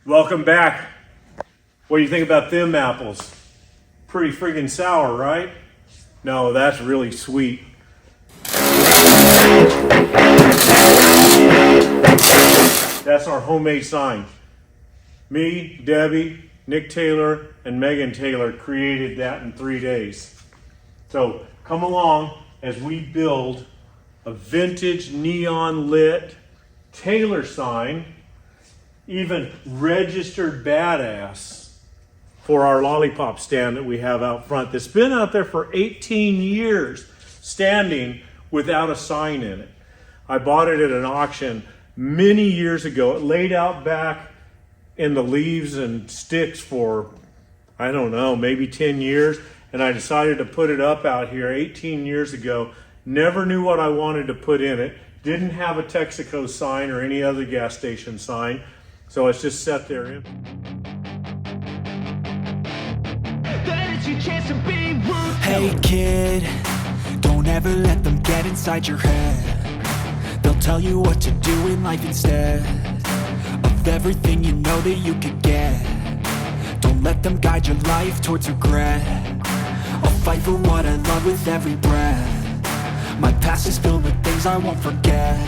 Welcome back. What do you think about them apples? Pretty freaking sour, right? No, that's really sweet. That's our homemade sign. Me, Debbie, Nick Taylor, and Megan Taylor created that in 3 days. So come along as we build a vintage neon lit Taylor sign, even registered badass, for our lollipop stand that we have out front that's been out there for 18 years standing without a sign in it. I bought it at an auction many years ago. It laid out back in the leaves and sticks for, I don't know, maybe 10 years. And I decided to put it up out here 18 years ago. Never knew what I wanted to put in it. Didn't have a Texaco sign or any other gas station sign. So it's just set there. Hey kid, don't ever let them get inside your head. They'll tell you what to do in life instead of everything you know that you could get. Don't let them guide your life towards regret. I'll fight for what I love with every breath. My past is filled with things I won't forget.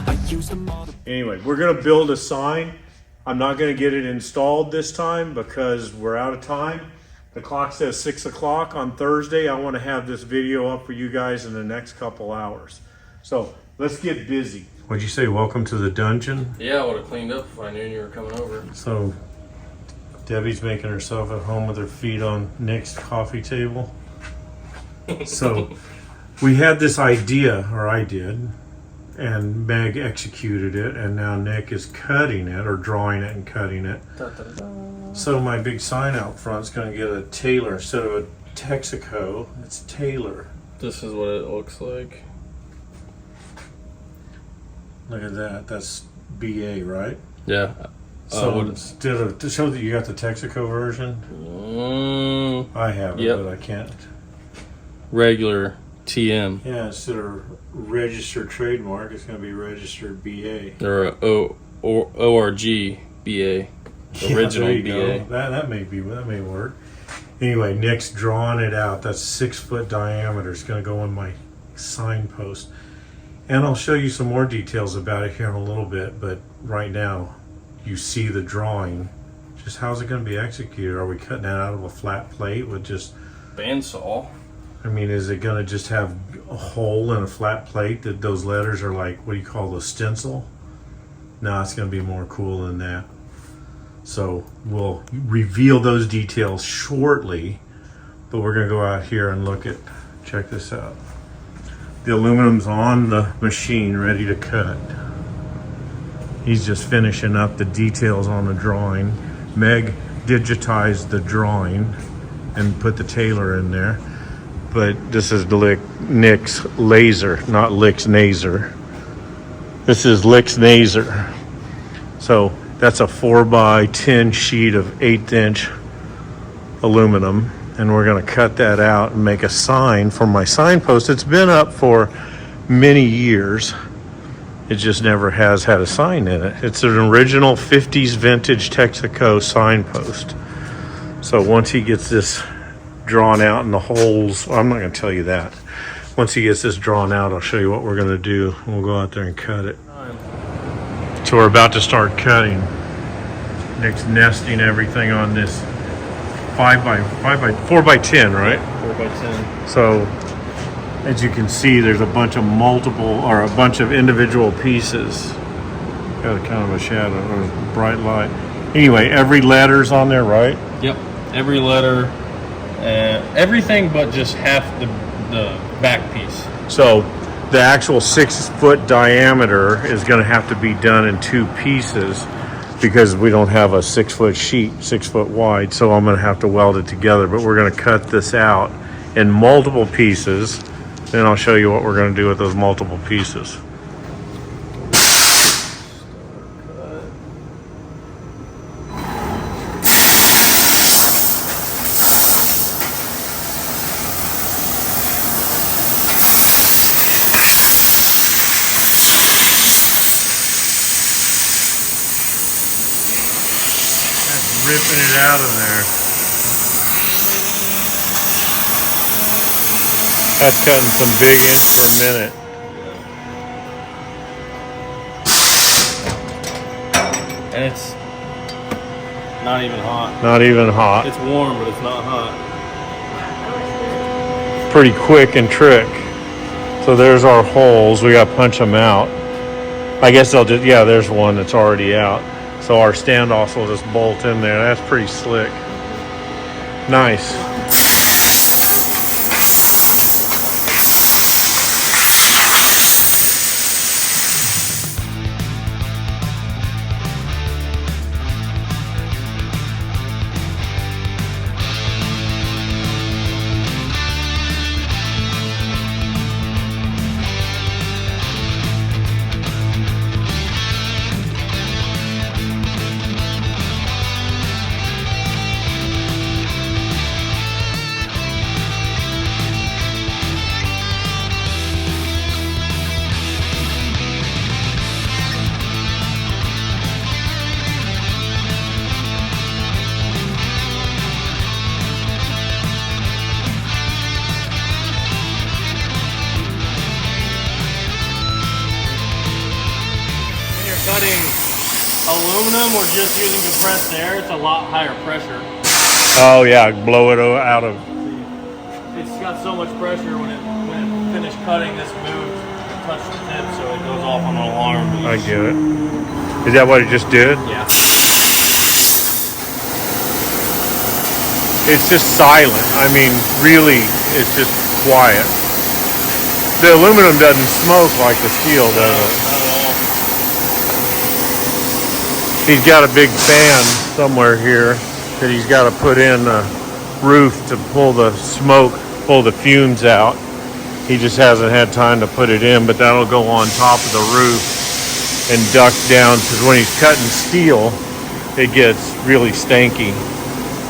I use them all to... Anyway, we're gonna build a sign. I'm not gonna get it installed this time because we're out of time. The clock says 6 o'clock on Thursday. I wanna have this video up for you guys in the next couple hours. So let's get busy. What'd you say, welcome to the dungeon? Yeah, I would have cleaned up if I knew you were coming over. So Debbie's making herself at home with her feet on Nick's coffee table. So we had this idea, or I did, and Meg executed it, and now Nick is cutting it, or drawing it and cutting it. So my big sign out front is going to get a Taylor instead of a Texaco. It's Taylor. This is what it looks like. Look at that. That's BA, right? Yeah. So instead of, to show that you got the Texaco version, I have it, but I can't. Regular TM. Yeah, instead of registered trademark, it's going to be registered BA. Or ORG BA. Original BA. That may work. Anyway, Nick's drawing it out. That's 6 foot diameter. It's going to go on my signpost. And I'll show you some more details about it here in a little bit, but right now you see the drawing. Just how's it going to be executed? Are we cutting that out of a flat plate with just bandsaw? I mean, is it going to just have a hole in a flat plate that those letters are like, what do you call the stencil? No, it's going to be more cool than that. So we'll reveal those details shortly, but we're going to go out here and look at, check this out. The aluminum's on the machine, ready to cut. He's just finishing up the details on the drawing. Meg digitized the drawing and put the Taylor in there. But this is Nick's laser, not Lick's Naser. This is Lick's Naser. So that's a 4x10 sheet of 1/8 inch aluminum. And we're gonna cut that out and make a sign for my signpost. It's been up for many years. It just never has had a sign in it. It's an original 50s vintage Texaco signpost. So once he gets this drawn out in the holes, well, I'm not gonna tell you that. Once he gets this drawn out, I'll show you what we're gonna do. We'll go out there and cut it. So we're about to start cutting. Nick's nesting everything on this 4x10, right? 4x10. So as you can see, there's a bunch of individual pieces. Got a kind of a shadow or a bright light. Anyway, every letter's on there, right? Yep. Every letter, everything but just half the back piece. So the actual 6 foot diameter is going to have to be done in 2 pieces because we don't have a 6 foot sheet, 6 foot wide. So I'm going to have to weld it together, but we're going to cut this out in multiple pieces. Then I'll show you what we're going to do with those multiple pieces. ripping it out of there. That's cutting some big inch per minute. And it's not even hot. Not even hot. It's warm, but it's not hot. Pretty quick and trick. So there's our holes. We got to punch them out. I guess they'll just, yeah, there's one that's already out. So our standoffs will just bolt in there. That's pretty slick. Nice. Cutting aluminum or just using compressed air, it's a lot higher pressure. Oh yeah, blow it out of. It's got so much pressure when it finished cutting, this moved, touched the tip, so it goes off on an alarm. I get it. Is that what it just did? Yeah. It's just silent. I mean, really, it's just quiet. The aluminum doesn't smoke like the steel does. Not at all. He's got a big fan somewhere here that he's got to put in the roof to pull the smoke, pull the fumes out. He just hasn't had time to put it in, but that'll go on top of the roof and duct down, because when he's cutting steel, it gets really stanky.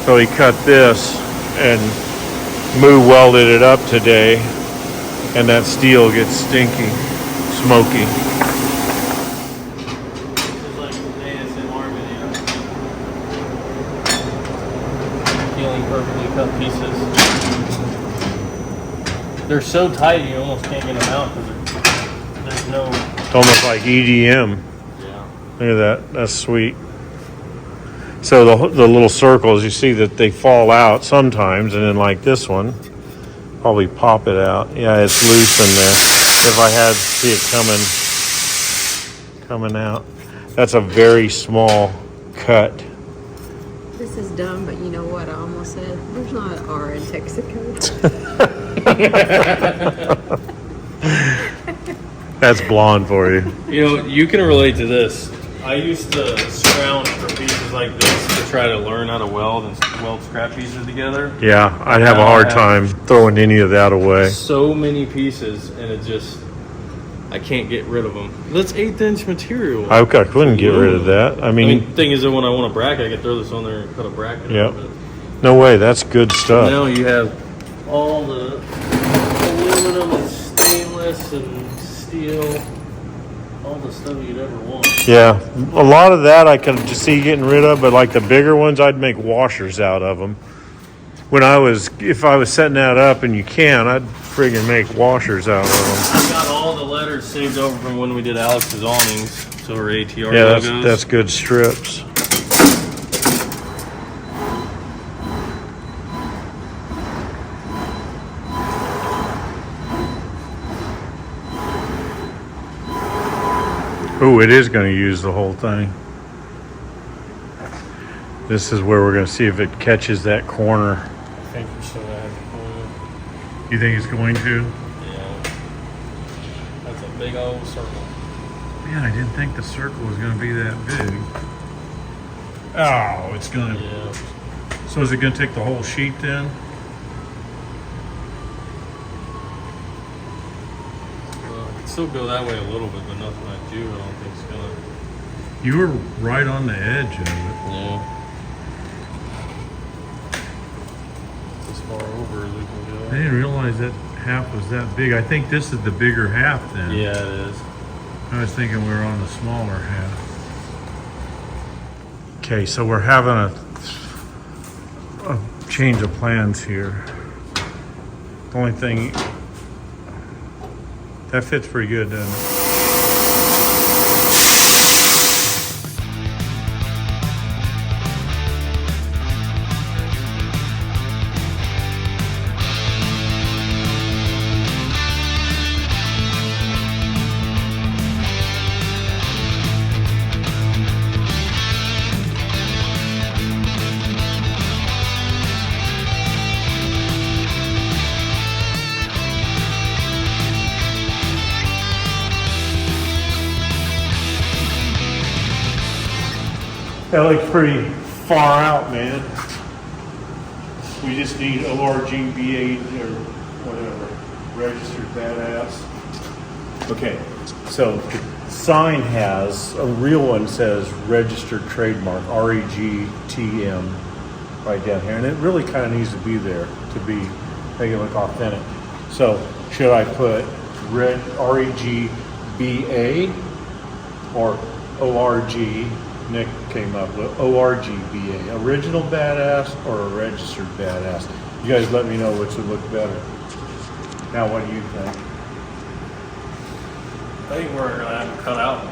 So he cut this, and Moo welded it up today, and that steel gets stinky, smoky. It's like the ASMR video. Peeling perfectly cut pieces. They're so tight you almost can't get them out because there's no... It's almost like EDM. Yeah. Look at that. That's sweet. So the little circles, you see that they fall out sometimes, and then like this one, probably pop it out. Yeah, it's loose in there. If I had to see it coming out. That's a very small cut. This is dumb, but you know what I almost said? There's not an R in Texaco. That's blonde for you. You know, you can relate to this. I used to scrounge for pieces like this to try to learn how to weld and weld scrap pieces together. Yeah, I'd have a hard time throwing any of that away. So many pieces, and it just, I can't get rid of them. That's 1/8 inch material. I couldn't get rid of that. I mean, the thing is that when I want a bracket, I can throw this on there and cut a bracket. Yep. Out of it. No way, that's good stuff. Now you have all the aluminum and stainless and steel, all the stuff you'd ever want. Yeah, a lot of that I could just see getting rid of, but like the bigger ones, I'd make washers out of them. If I was setting that up, and you can, I'd friggin' make washers out of them. I got all the letters saved over from when we did Alex's awnings, so our ATR Yeah, logos. that's good strips. Oh, it is going to use the whole thing. This is where we're going to see if it catches that corner. I think we still have You think it's going to? Yeah. That's a big old circle. Man, I didn't think the circle was going to be that big. Oh, it's going to. Yeah. So is it going to take the whole sheet then? Well, it could still go that way a little bit, but nothing like you, I don't think it's gonna. You were right on the edge of it. Yeah. As far over as we can I go. didn't realize that half was that big. I think this is the bigger half then. Yeah, it is. I was thinking we were on the smaller half. Okay, so we're having a a change of plans here. The only thing that fits pretty good, doesn't it? That looks pretty far out, man. We just need ORGB8 or whatever, registered badass. Okay, so the sign has, a real one says registered trademark, REGTM, right down here. And it really kind of needs to be there to be, make it look authentic. So should I put REGBA or ORG? Nick came up with ORGBA, original badass or a registered badass. You guys let me know which would look better. Now, what do you think? I think we're gonna have to cut out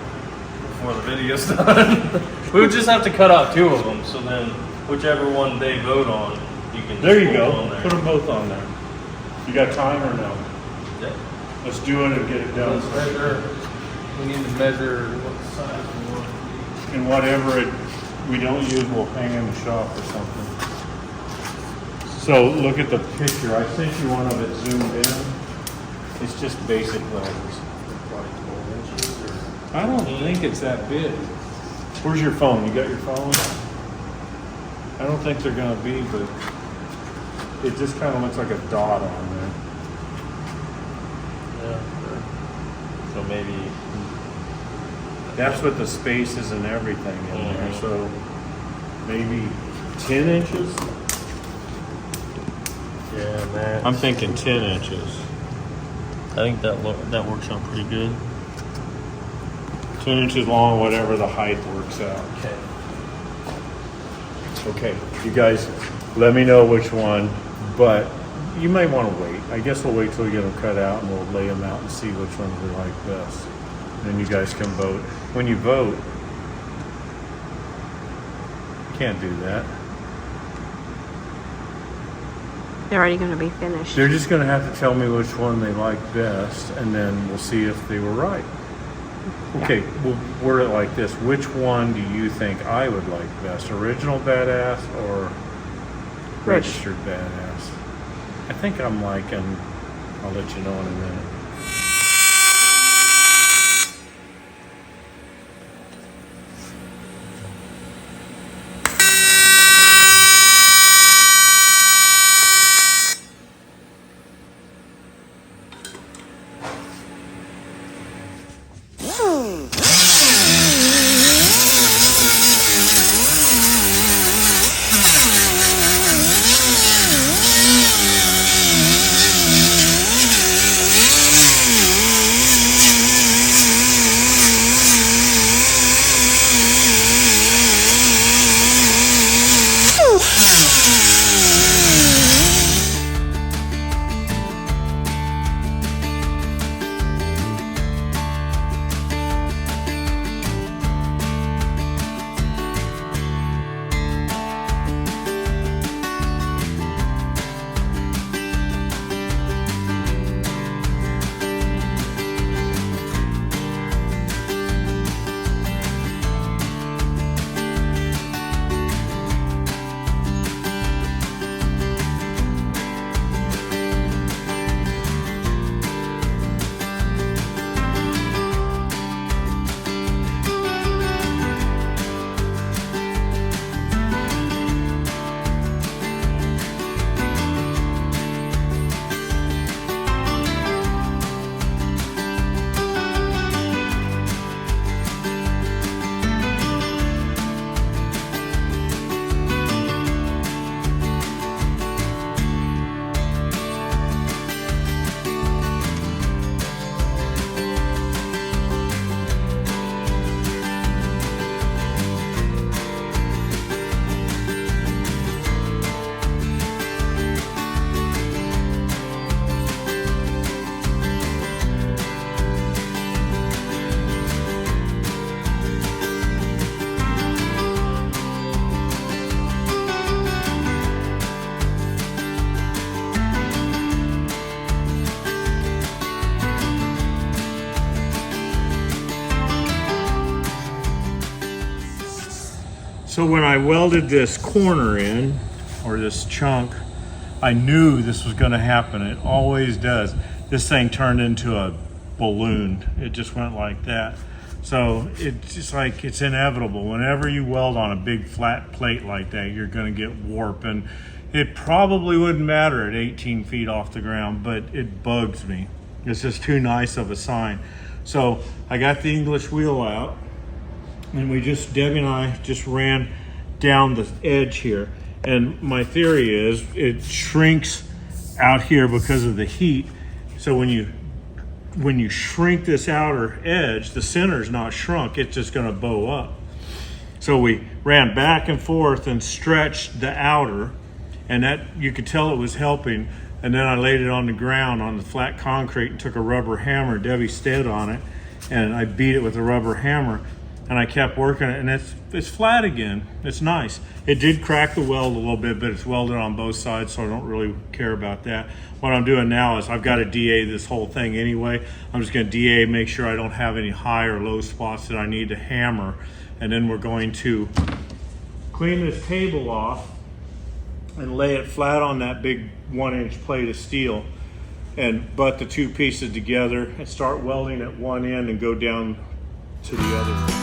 before the video's done. We would just have to cut out 2 of them, so then whichever one they vote on, you can. There you just go. put on there. Put them both on there. You got time or no? Yeah. Let's do it and get it done. Let's measure. We need to measure what size we want. And whatever we don't use, we'll hang in the shop or something. So look at the picture. I sent you one of it zoomed in. It's just basic letters. I don't think it's that big. Where's your phone? You got your phone? I don't think they're gonna be, but it just kind of looks like a dot on there. Yeah. Sure. So maybe. That's with the spaces and everything in there, so maybe 10 inches? Yeah, man. I'm thinking 10 inches. I think that works out pretty good. 10 inches long, whatever the height works out. Okay. Okay, you guys, let me know which one, but you may want to wait. I guess we'll wait till we get them cut out and we'll lay them out and see which ones we like best. Then you guys can vote. When you vote, you can't do that. They're already going to be finished. They're just going to have to tell me which one they like best, and then we'll see if they were right. Okay, we'll word it like this. Which one do you think I would like best? Original badass or registered badass? I think I'm liking, I'll let you know in a minute. So when I welded this corner in, or this chunk, I knew this was going to happen. It always does. This thing turned into a balloon. It just went like that. So it's just like, it's inevitable. Whenever you weld on a big flat plate like that, you're going to get warp. And it probably wouldn't matter at 18 feet off the ground, but it bugs me. It's just too nice of a sign. So I got the English wheel out, and Debbie and I just ran down the edge here. And my theory is it shrinks out here because of the heat. So when you shrink this outer edge, the center's not shrunk, it's just gonna bow up. So we ran back and forth and stretched the outer, and that, you could tell it was helping. And then I laid it on the ground on the flat concrete and took a rubber hammer, Debbie stood on it, and I beat it with a rubber hammer, and I kept working it, and it's flat again. It's nice. It did crack the weld a little bit, but it's welded on both sides, so I don't really care about that. What I'm doing now is I've got to DA this whole thing anyway. I'm just going to DA, make sure I don't have any high or low spots that I need to hammer, and then we're going to clean this table off and lay it flat on that big 1-inch plate of steel and butt the two pieces together and start welding at one end and go down to the other.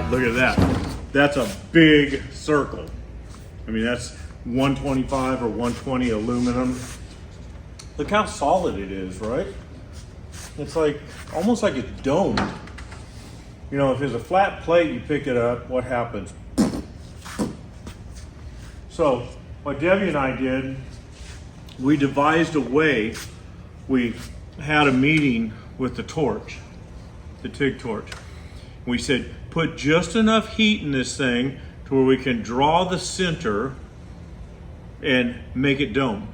Look at that. That's a big circle. I mean, that's 125 or 120 aluminum. Look how solid it is, right? It's like, almost like it's domed. You know, if it's a flat plate, you pick it up, what happens? So, what Debbie and I did, we devised a way. We had a meeting with the torch, the TIG torch. We said, put just enough heat in this thing to where we can draw the center and make it dome.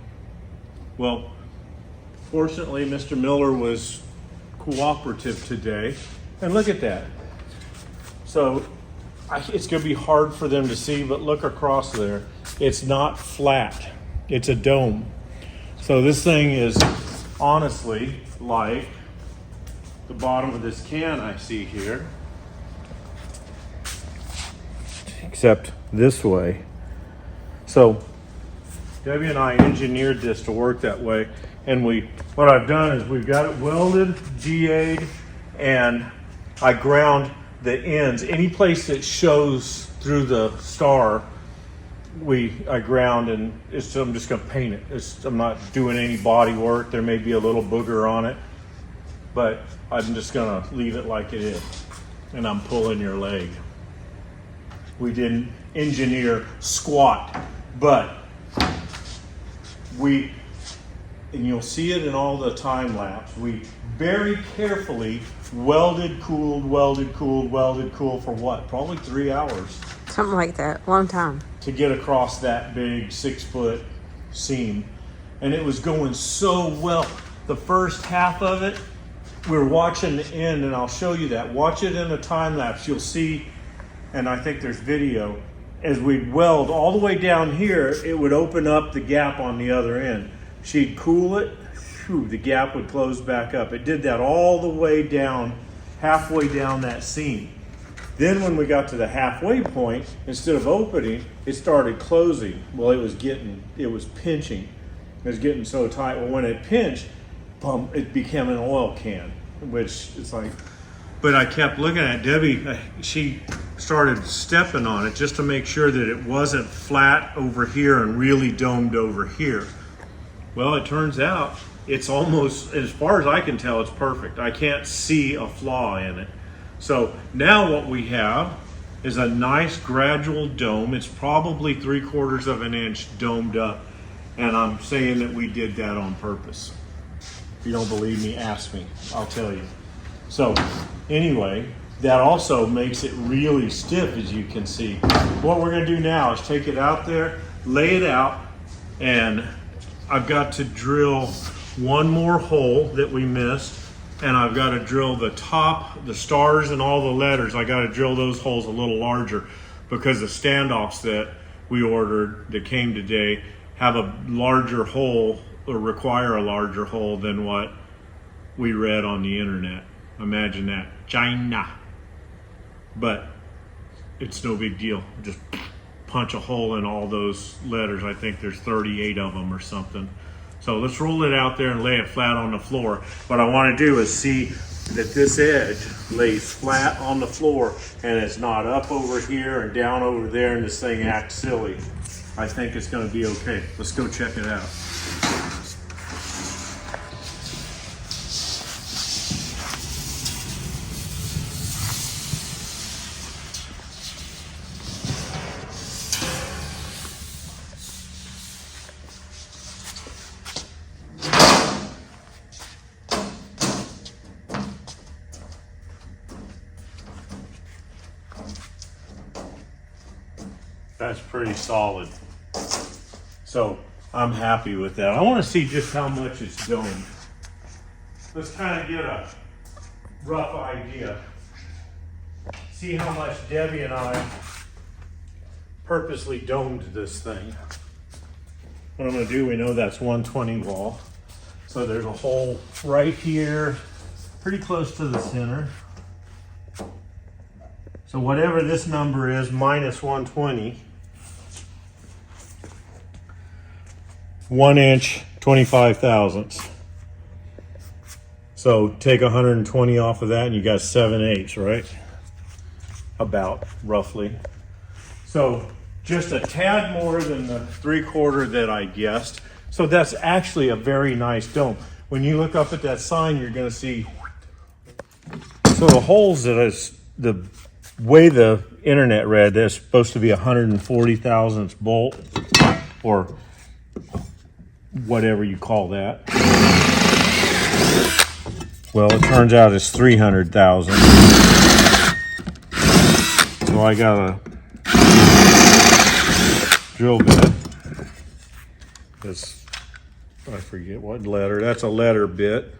Well, fortunately, Mr. Miller was cooperative today, and look at that. So it's gonna be hard for them to see, but look across there. It's not flat, it's a dome. So this thing is honestly like the bottom of this can I see here, except this way. So Debbie and I engineered this to work that way, and what I've done is we've got it welded, GA'd, and I ground the ends. Any place that shows through the star, I ground, and I'm just gonna paint it. I'm not doing any body work. There may be a little booger on it, but I'm just gonna leave it like it is. And I'm pulling your leg. We didn't engineer squat, but and you'll see it in all the time lapse, we very carefully welded, cooled for what? Probably 3 hours. Something like that, long time. To get across that big 6-foot seam. And it was going so well. The first half of it, we're watching the end, and I'll show you that. Watch it in a time lapse. You'll see, and I think there's video, as we'd weld all the way down here, it would open up the gap on the other end. She'd cool it, whew, the gap would close back up. It did that all the way down, halfway down that seam. Then when we got to the halfway point, instead of opening, it started closing. Well, it was pinching. It was getting so tight. Well, when it pinched, boom, it became an oil can, which it's like, but I kept looking at Debbie. She started stepping on it just to make sure that it wasn't flat over here and really domed over here. Well, it turns out it's almost, as far as I can tell, it's perfect. I can't see a flaw in it. So now what we have is a nice gradual dome. It's probably 3/4 of an inch domed up. And I'm saying that we did that on purpose. If you don't believe me, ask me, I'll tell you. So anyway, that also makes it really stiff, as you can see. What we're gonna do now is take it out there, lay it out, and I've got to drill one more hole that we missed, and I've got to drill the top, the stars and all the letters. I got to drill those holes a little larger because the standoffs that we ordered that came today have a larger hole, or require a larger hole than what we read on the internet. Imagine that, China. But it's no big deal. Just punch a hole in all those letters. I think there's 38 of them or something. So let's roll it out there and lay it flat on the floor. What I want to do is see that this edge lays flat on the floor and it's not up over here and down over there and this thing acts silly. I think it's going to be okay. Let's go check it out. That's pretty solid. So I'm happy with that. I want to see just how much it's domed. Let's kind of get a rough idea. See how much Debbie and I purposely domed this thing. What I'm going to do, we know that's 120 wall. So there's a hole right here, pretty close to the center. So whatever this number is, minus 120, 1 inch, 25 thousandths. So take 120 off of that and you got 7/8, right? About, roughly. So just a tad more than the 3/4 that I guessed. So that's actually a very nice dome. When you look up at that sign, you're gonna see. So the holes that is, the way the internet read, there's supposed to be 140 thousandths bolt, or whatever you call that. Well, it turns out it's 300,000. So I got a drill bit. That's, I forget what letter. That's a letter bit.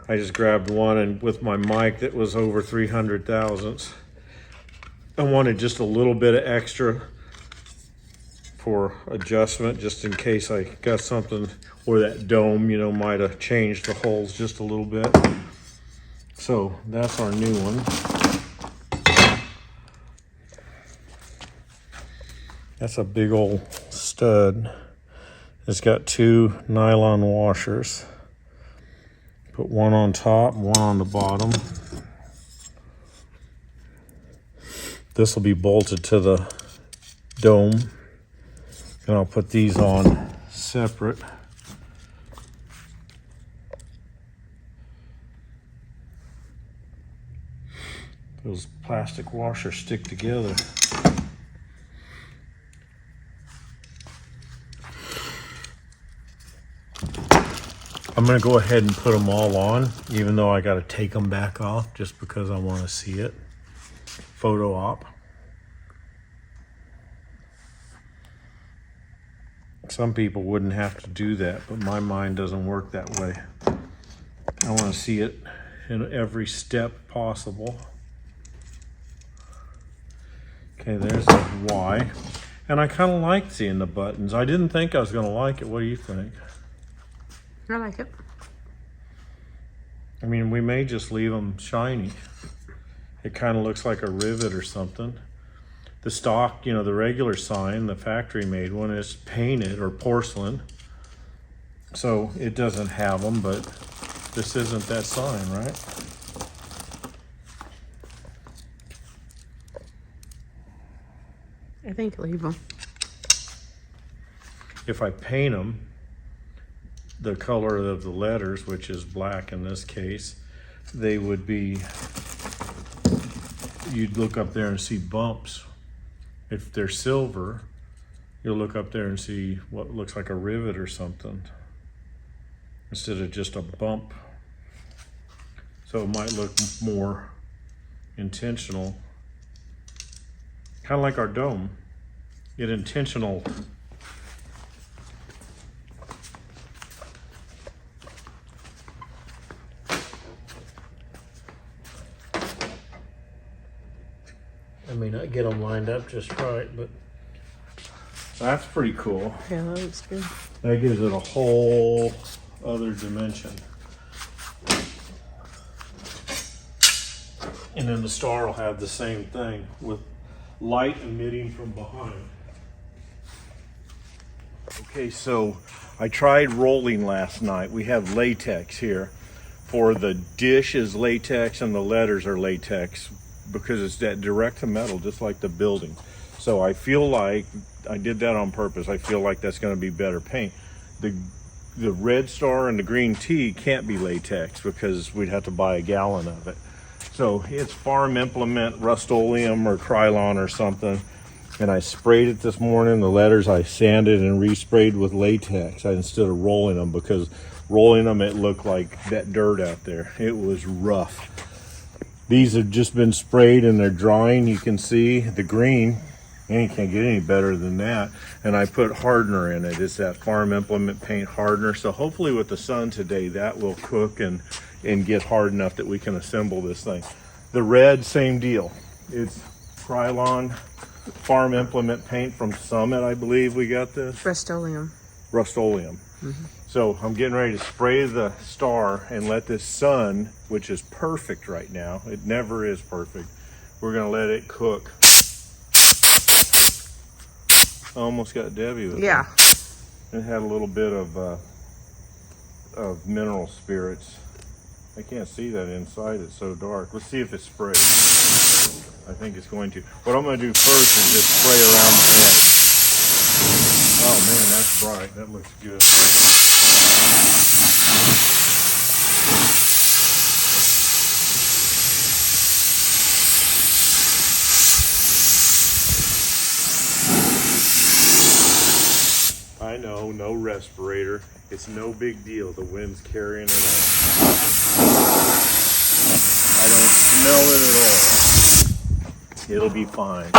I just grabbed one, and with my mic that was over 300 thousandths. I wanted just a little bit of extra for adjustment, just in case I got something where that dome, you know, might have changed the holes just a little bit. So that's our new one. That's a big old stud. It's got 2 nylon washers. Put one on top, one on the bottom. This will be bolted to the dome. And I'll put these on separate. Those plastic washers stick together. I'm gonna go ahead and put them all on, even though I gotta take them back off just because I wanna see it. Photo op. Some people wouldn't have to do that, but my mind doesn't work that way. I want to see it in every step possible. Okay, there's the Y. And I kind of like seeing the buttons. I didn't think I was going to like it. What do you think? I like it. I mean, we may just leave them shiny. It kind of looks like a rivet or something. The stock, you know, the regular sign, the factory made one, is painted or porcelain. So it doesn't have them, but this isn't that sign, right? I think leave them. If I paint them, the color of the letters, which is black in this case, they would be, you'd look up there and see bumps. If they're silver, you'll look up there and see what looks like a rivet or something, instead of just a bump. So it might look more intentional. Kind of like our dome. Get intentional. I may not get them lined up just right, but that's pretty cool. Yeah, that looks good. That gives it a whole other dimension. And then the star will have the same thing with light emitting from behind. Okay, so I tried rolling last night. We have latex here. For the dish is latex and the letters are latex because it's that direct to metal, just like the building. So I feel like I did that on purpose. I feel like that's going to be better paint. The red star and the green tea can't be latex because we'd have to buy a gallon of it. So it's farm implement Rust-Oleum or Krylon or something. And I sprayed it this morning. The letters I sanded and resprayed with latex instead of rolling them, because rolling them it looked like that dirt out there. It was rough. These have just been sprayed and they're drying. You can see the green. And you can't get any better than that. And I put hardener in it. It's that farm implement paint hardener. So hopefully with the sun today, that will cook and get hard enough that we can assemble this thing. The red, same deal. It's Krylon farm implement paint from Summit, I believe we got this. Rust-Oleum. Rust-Oleum. So I'm getting ready to spray the star and let this sun, which is perfect right now, it never is perfect, we're gonna let it cook. I almost got Debbie with Yeah. it. It had a little bit of mineral spirits. I can't see that inside, it's so dark. Let's see if it sprays. I think it's going to. What I'm going to do first is just spray around the edge. Oh man, that's bright. That looks good. I know, no respirator. It's no big deal. The wind's carrying it on. I don't smell it at all. It'll be fine.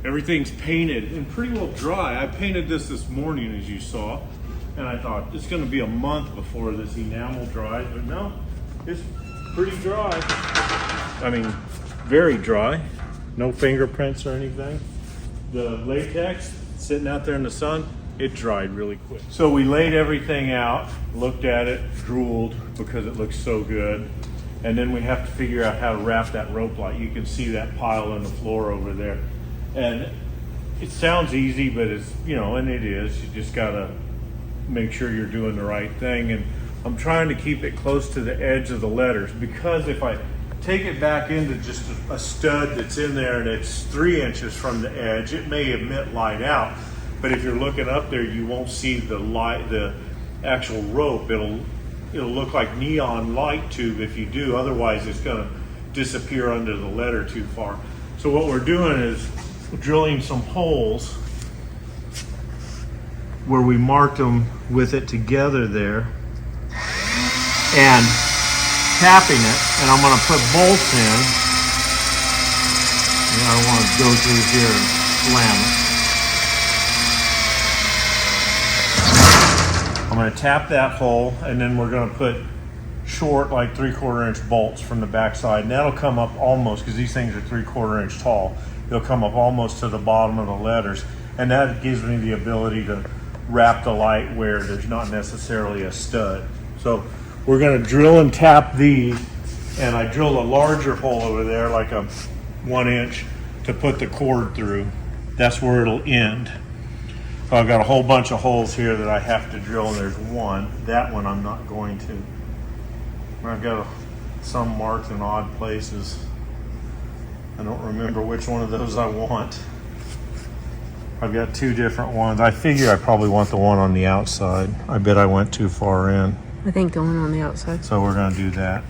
Everything's painted and pretty well dry. I painted this morning, as you saw, and I thought it's going to be a month before this enamel dries, but no, it's pretty dry. I mean, very dry. No fingerprints or anything. The latex sitting out there in the sun, it dried really quick. So we laid everything out, looked at it, drooled because it looks so good. And then we have to figure out how to wrap that rope light. You can see that pile on the floor over there. And it sounds easy, but it's, you know, and it is. You just gotta make sure you're doing the right thing. And I'm trying to keep it close to the edge of the letters, because if I take it back into just a stud that's in there and it's 3 inches from the edge, it may emit light out. But if you're looking up there, you won't see the light, the actual rope. It'll look like neon light tube if you do. Otherwise, it's going to disappear under the letter too far. So what we're doing is drilling some holes where we marked them with it together there, and tapping it, and I'm going to put bolts in. And I don't want to go through here and slam it. I'm going to tap that hole, and then we're going to put short, like 3/4 inch bolts from the backside, and that'll come up almost, because these things are 3/4 inch tall, they'll come up almost to the bottom of the letters, and that gives me the ability to wrap the light where there's not necessarily a stud. So we're going to drill and tap these, and I drilled a larger hole over there, like a 1 inch, to put the cord through. That's where it'll end. So I've got a whole bunch of holes here that I have to drill, and there's one. That one I'm not going to. I've got some marked in odd places. I don't remember which one of those I want. I've got 2 different ones. I figure I probably want the one on the outside. I bet I went too far in. I think the one on the outside. So we're going to do that.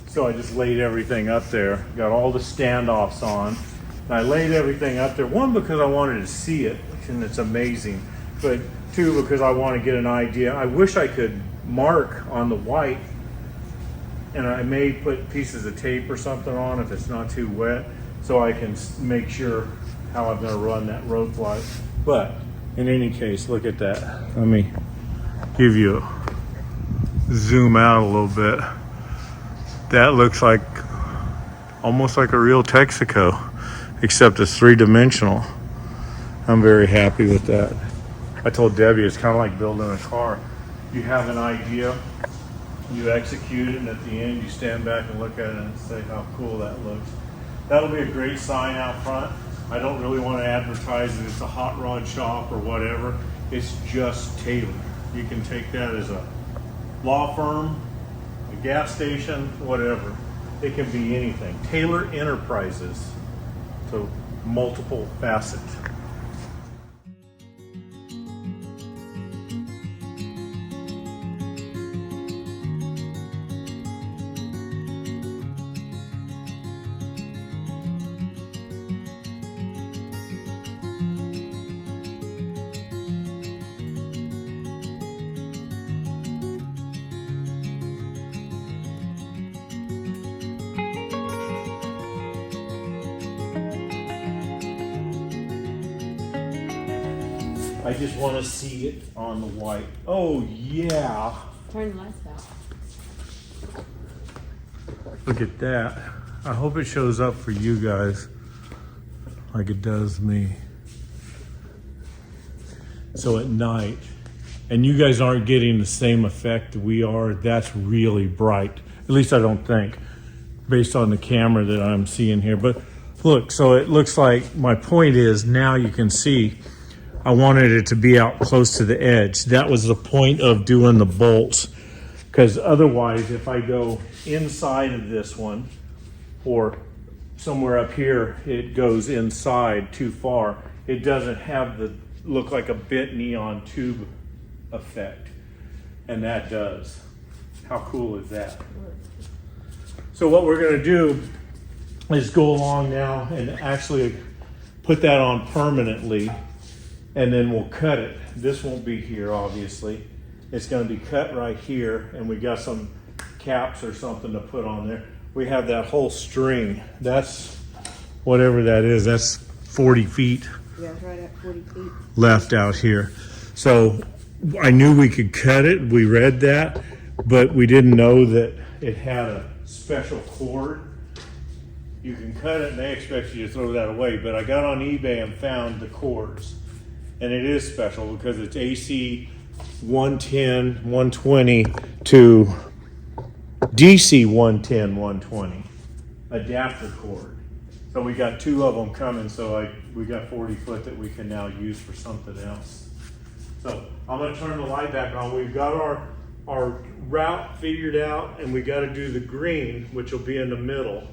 So I just laid everything up there, got all the standoffs on, and I laid everything up there, 1, because I wanted to see it, and it's amazing, but 2, because I want to get an idea. I wish I could mark on the white, and I may put pieces of tape or something on if it's not too wet, so I can make sure how I'm going to run that rope light. But in any case, look at that. Let me give you a zoom out a little bit. That looks like almost like a real Texaco, except it's 3-dimensional. I'm very happy with that. I told Debbie it's kind of like building a car. You have an idea, you execute it, and at the end you stand back and look at it and say how cool that looks. That'll be a great sign out front. I don't really want to advertise that it's a hot rod shop or whatever. It's just Taylor. You can take that as a law firm, gas station, whatever. It can be anything. Taylor Enterprises. So multiple facets. I just want to see it on the white. Oh yeah. Turn the lights out. Look at that. I hope it shows up for you guys like it does me. So at night, and you guys aren't getting the same effect we are, that's really bright. At least I don't think, based on the camera that I'm seeing here. But look, so it looks like, my point is, now you can see I wanted it to be out close to the edge. That was the point of doing the bolts, because otherwise if I go inside of this one or somewhere up here, it goes inside too far. It doesn't have the look like a bent neon tube effect, and that does. How cool is that? So what we're going to do is go along now and actually put that on permanently, and then we'll cut it. This won't be here, obviously. It's going to be cut right here, and we got some caps or something to put on there. We have that whole string. That's whatever that is. That's 40 feet. Yeah, right at 40 feet. Left out here. So I knew we could cut it. We read that, but we didn't know that it had a special cord you can cut it and they expect you to throw that away. But I got on eBay and found the cords. And it is special because it's AC 110, 120 to DC 110, 120 adapter cord. So we got 2 of them coming, so we got 40 foot that we can now use for something else. So I'm gonna turn the light back on. We've got our route figured out, and we gotta do the green, which will be in the middle.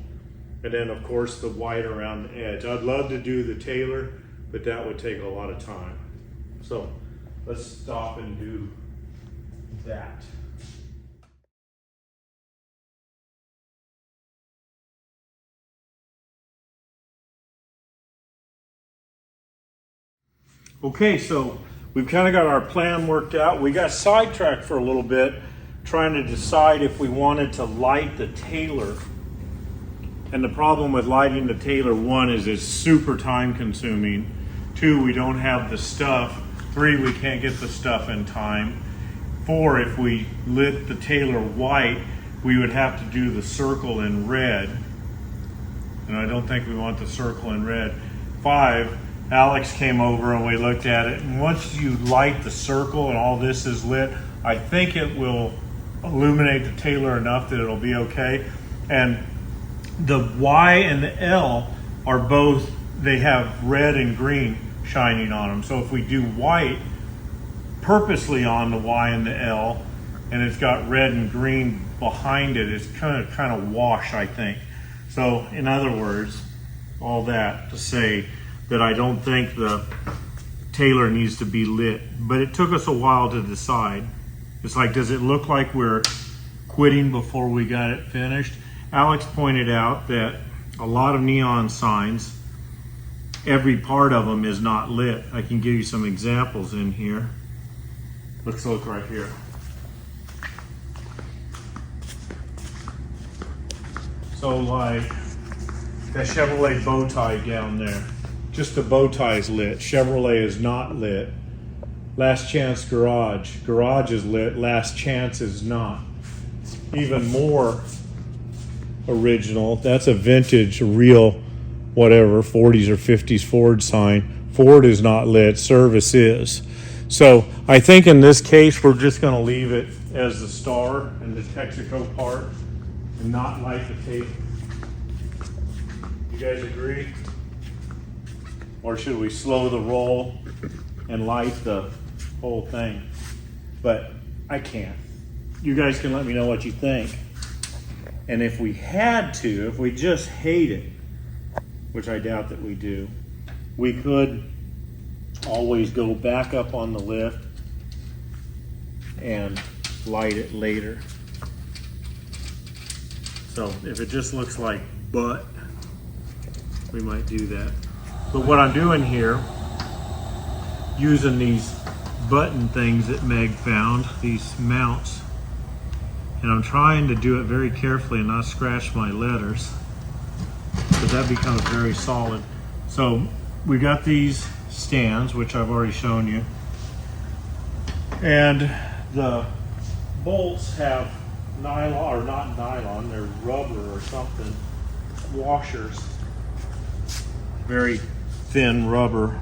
And then of course the white around the edge. I'd love to do the Taylor, but that would take a lot of time. So let's stop and do that. Okay, so we've kind of got our plan worked out. We got sidetracked for a little bit trying to decide if we wanted to light the Taylor. And the problem with lighting the Taylor, 1 is it's super time consuming. 2, we don't have the stuff. 3, we can't get the stuff in time. 4, if we lit the Taylor white, we would have to do the circle in red. And I don't think we want the circle in red. 5, Alex came over and we looked at it, and once you light the circle and all this is lit, I think it will illuminate the Taylor enough that it'll be okay. And the Y and the L are both, they have red and green shining on them. So if we do white purposely on the Y and the L, and it's got red and green behind it, it's kind of wash, I think. So in other words, all that to say that I don't think the Taylor needs to be lit, but it took us a while to decide. It's like, does it look like we're quitting before we got it finished? Alex pointed out that a lot of neon signs, every part of them is not lit. I can give you some examples in here. Let's look right here. So like that Chevrolet bow tie down there, just the bow tie is lit. Chevrolet is not lit. Last Chance Garage. Garage is lit. Last Chance is not. Even more original. That's a vintage, real, whatever, 40s or 50s Ford sign. Ford is not lit. Service is. So I think in this case, we're just going to leave it as the star and the Texaco part and not light the tape. You guys agree? Or should we slow the roll and light the whole thing? But I can't. You guys can let me know what you think. And if we had to, if we just hate it, which I doubt that we do, we could always go back up on the lift and light it later. So if it just looks like butt, we might do that. But what I'm doing here, using these button things that Meg found, these mounts, and I'm trying to do it very carefully and not scratch my letters, because that becomes very solid. So we got these stands, which I've already shown you, and the bolts have nylon, or not nylon, they're rubber or something, washers, very thin rubber,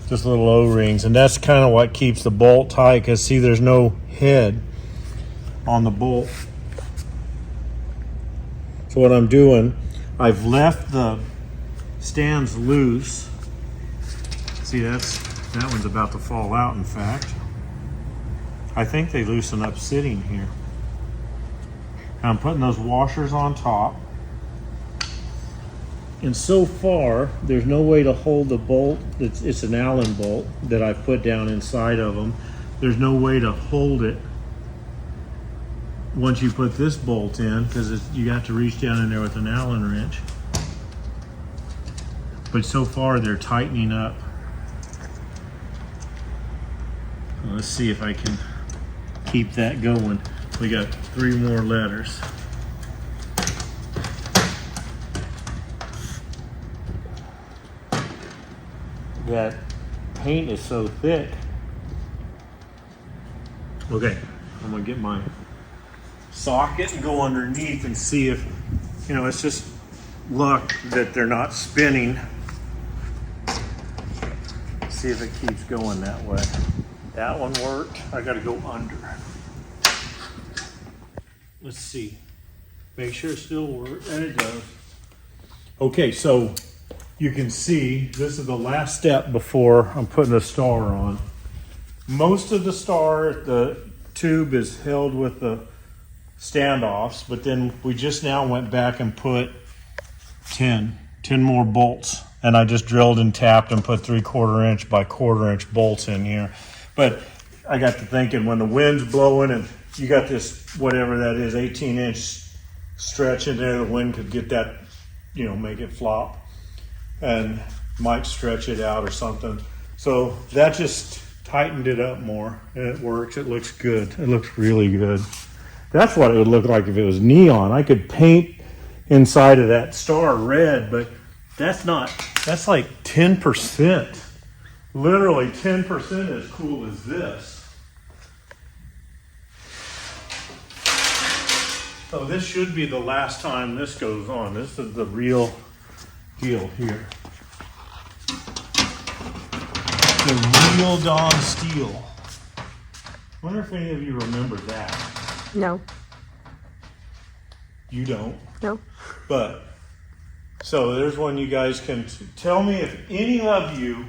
just little O-rings, and that's kind of what keeps the bolt tight, because see, there's no head on the bolt. So what I'm doing, I've left the stands loose. See, that one's about to fall out, in fact. I think they loosen up sitting here. And I'm putting those washers on top. And so far, there's no way to hold the bolt. It's an Allen bolt that I've put down inside of them. There's no way to hold it once you put this bolt in, because you got to reach down in there with an Allen wrench. But so far, they're tightening up. Let's see if I can keep that going. We got 3 more letters. That paint is so thick. Okay, I'm gonna get my socket and go underneath and see if, it's just luck that they're not spinning. See if it keeps going that way. That one worked. I gotta go under. Let's see. Make sure it still works, and it does. Okay, so you can see this is the last step before I'm putting the star on. Most of the tube is held with the standoffs, but then we just now went back and put 10 more bolts, and I just drilled and tapped and put 3/4 inch by 1/4 inch bolts in here. But I got to thinking, when the wind's blowing and you got this, whatever that is, 18-inch stretch in there, the wind could get that, you know, make it flop and might stretch it out or something. So that just tightened it up more, and it works. It looks good. It looks really good. That's what it would look like if it was neon. I could paint inside of that star red, but that's like 10%. Literally 10% as cool as this. So this should be the last time this goes on. This is the real deal here. The real Dawn steel. Wonder if any of you remember that. No. You don't. No. But, so there's one you guys can tell me if any of you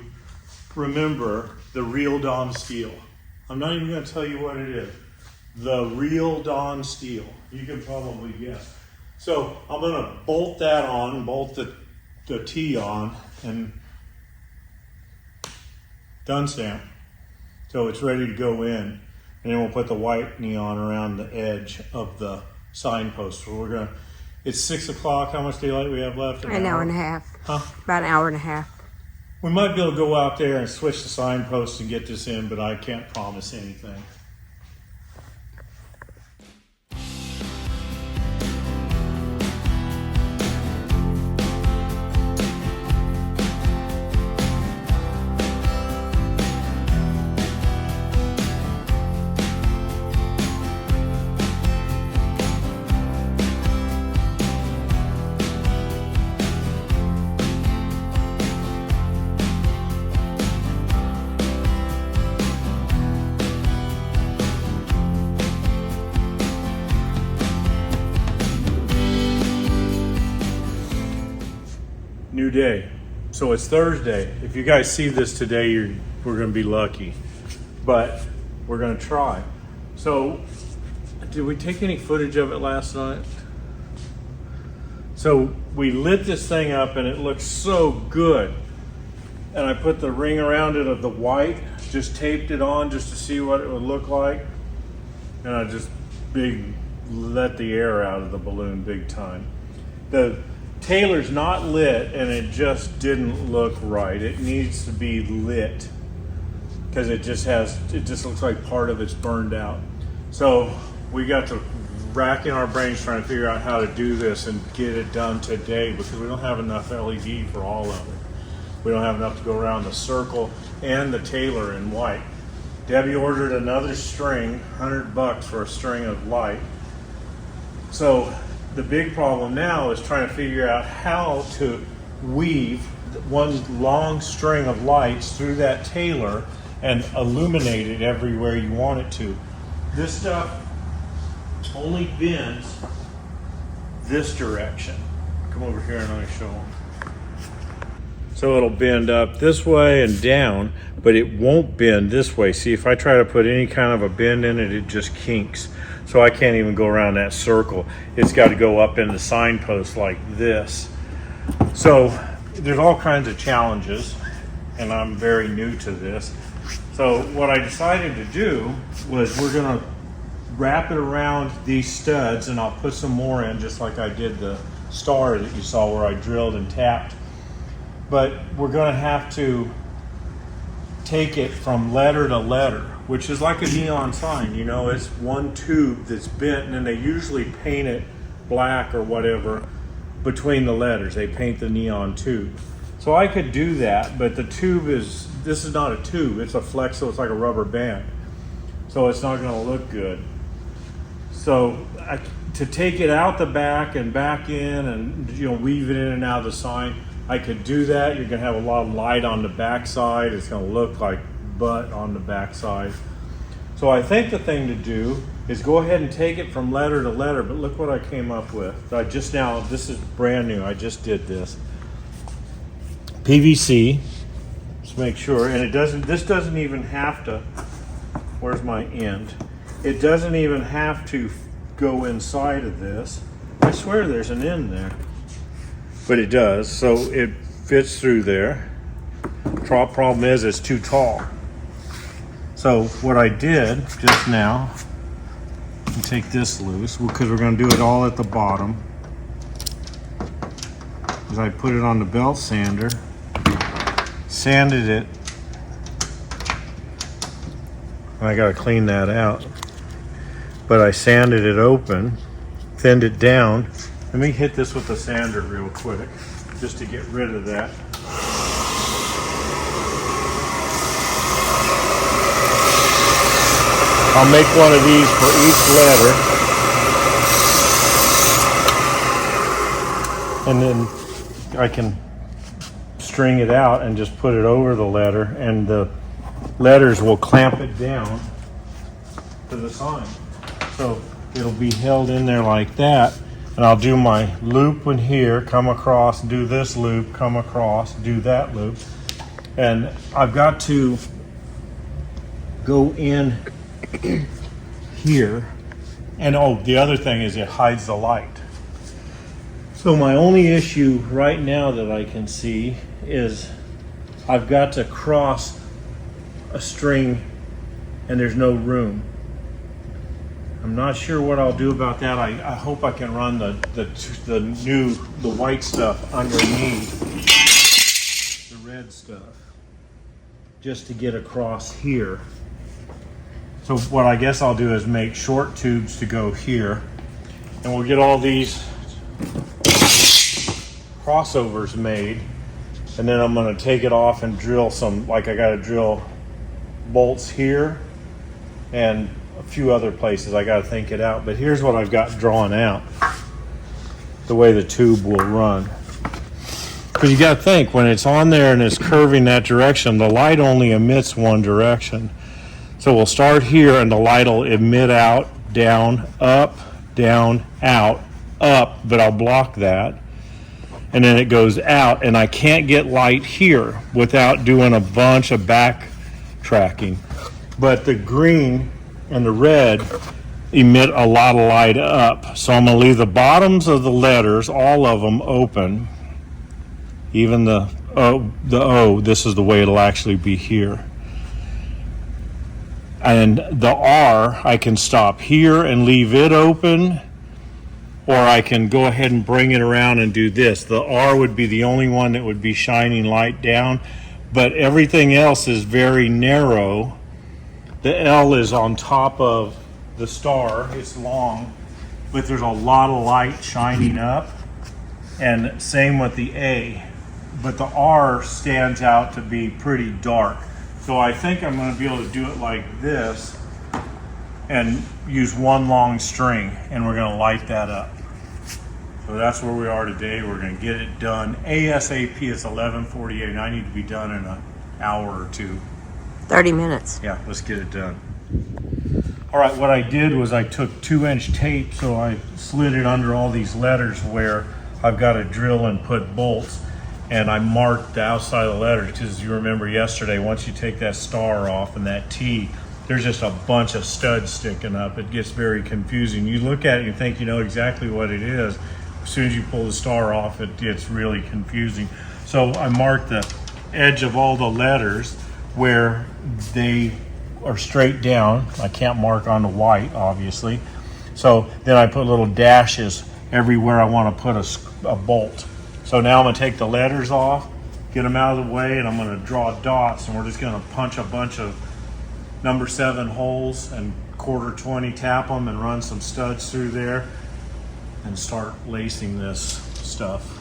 remember the real Dawn steel. I'm not even going to tell you what it is. The real Dawn steel. You can probably guess. So I'm going to bolt that on, bolt the T on, and done stamp. So it's ready to go in. And then we'll put the white neon around the edge of the signpost. So we're going to, it's 6 o'clock. How much daylight we have left? An hour and a half. Huh? About an hour and a half. We might be able to go out there and switch the signpost and get this in, but I can't promise anything. New day. So it's Thursday. If you guys see this today, we're going to be lucky. But we're going to try. So, did we take any footage of it last night? So we lit this thing up and it looks so good. And I put the ring around it of the white, just taped it on just to see what it would look like. And I just let the air out of the balloon big time. The Taylor's not lit and it just didn't look right. It needs to be lit because it just looks like part of it's burned out. So we got to rack in our brains trying to figure out how to do this and get it done today because we don't have enough LED for all of it. We don't have enough to go around the circle and the Taylor in white. Debbie ordered another string, $100 for a string of light. So the big problem now is trying to figure out how to weave one long string of lights through that Taylor and illuminate it everywhere you want it to. This stuff only bends this direction. Come over here and let me show them. So it'll bend up this way and down, but it won't bend this way. See, if I try to put any kind of a bend in it, it just kinks. So I can't even go around that circle. It's got to go up in the signpost like this. So there's all kinds of challenges, and I'm very new to this. So what I decided to do was we're going to wrap it around these studs, and I'll put some more in just like I did the star that you saw where I drilled and tapped. But we're going to have to take it from letter to letter, which is like a neon sign, you know, it's one tube that's bent, and then they usually paint it black or whatever between the letters. They paint the neon tube. So I could do that, but the tube this is not a tube, it's a flex, so it's like a rubber band. So it's not gonna look good. So to take it out the back and back in and, you know, weave it in and out of the sign, I could do that. You're gonna have a lot of light on the back side. It's gonna look like butt on the back side. So I think the thing to do is go ahead and take it from letter to letter, but look what I came up with. I just now, this is brand new, I just did this. PVC, let's make sure, and this doesn't even have to, where's my end? It doesn't even have to go inside of this. I swear there's an end there. But it does, so it fits through there. Problem is it's too tall. So what I did just now, and take this loose, because we're going to do it all at the bottom, is I put it on the belt sander, sanded it, and I got to clean that out. But I sanded it open, thinned it down. Let me hit this with the sander real quick, just to get rid of that. I'll make one of these for each letter. And then I can string it out and just put it over the letter, and the letters will clamp it down to the sign. So it'll be held in there like that. And I'll do my loop in here, come across, do this loop, come across, do that loop. And I've got to go in here. And oh, the other thing is it hides the light. So my only issue right now that I can see is I've got to cross a string and there's no room. I'm not sure what I'll do about that. I hope I can run the white stuff underneath the red stuff just to get across here. So what I guess I'll do is make short tubes to go here, and we'll get all these crossovers made, and then I'm going to take it off and drill some, like I got to drill bolts here and a few other places. I got to think it out, but here's what I've got drawn out, the way the tube will run. Because you got to think, when it's on there and it's curving that direction, the light only emits one direction. So we'll start here and the light will emit out, down, up, down, out, up, but I'll block that. And then it goes out, and I can't get light here without doing a bunch of backtracking. But the green and the red emit a lot of light up. So I'm going to leave the bottoms of the letters, all of them, open. Even the O, this is the way it'll actually be here. And the R, I can stop here and leave it open, or I can go ahead and bring it around and do this. The R would be the only one that would be shining light down, but everything else is very narrow. The L is on top of the star. It's long, but there's a lot of light shining up. And same with the A. But the R stands out to be pretty dark. So I think I'm going to be able to do it like this and use one long string, and we're going to light that up. So that's where we are today. We're going to get it done ASAP. It's 11:48, and I need to be done in an hour or two. 30 minutes. Yeah, let's get it done. All right, what I did was I took 2-inch tape, so I slid it under all these letters where I've got to drill and put bolts, and I marked the outside of the letters, because you remember yesterday, once you take that star off and that T, there's just a bunch of studs sticking up. It gets very confusing. You look at it, you think you know exactly what it is. As soon as you pull the star off, it gets really confusing. So I marked the edge of all the letters where they are straight down. I can't mark on the white, obviously. So then I put little dashes everywhere I want to put a bolt. So now I'm going to take the letters off, get them out of the way, and I'm going to draw dots, and we're just going to punch a bunch of number 7 holes and 1/4-20, tap them and run some studs through there and start lacing this stuff.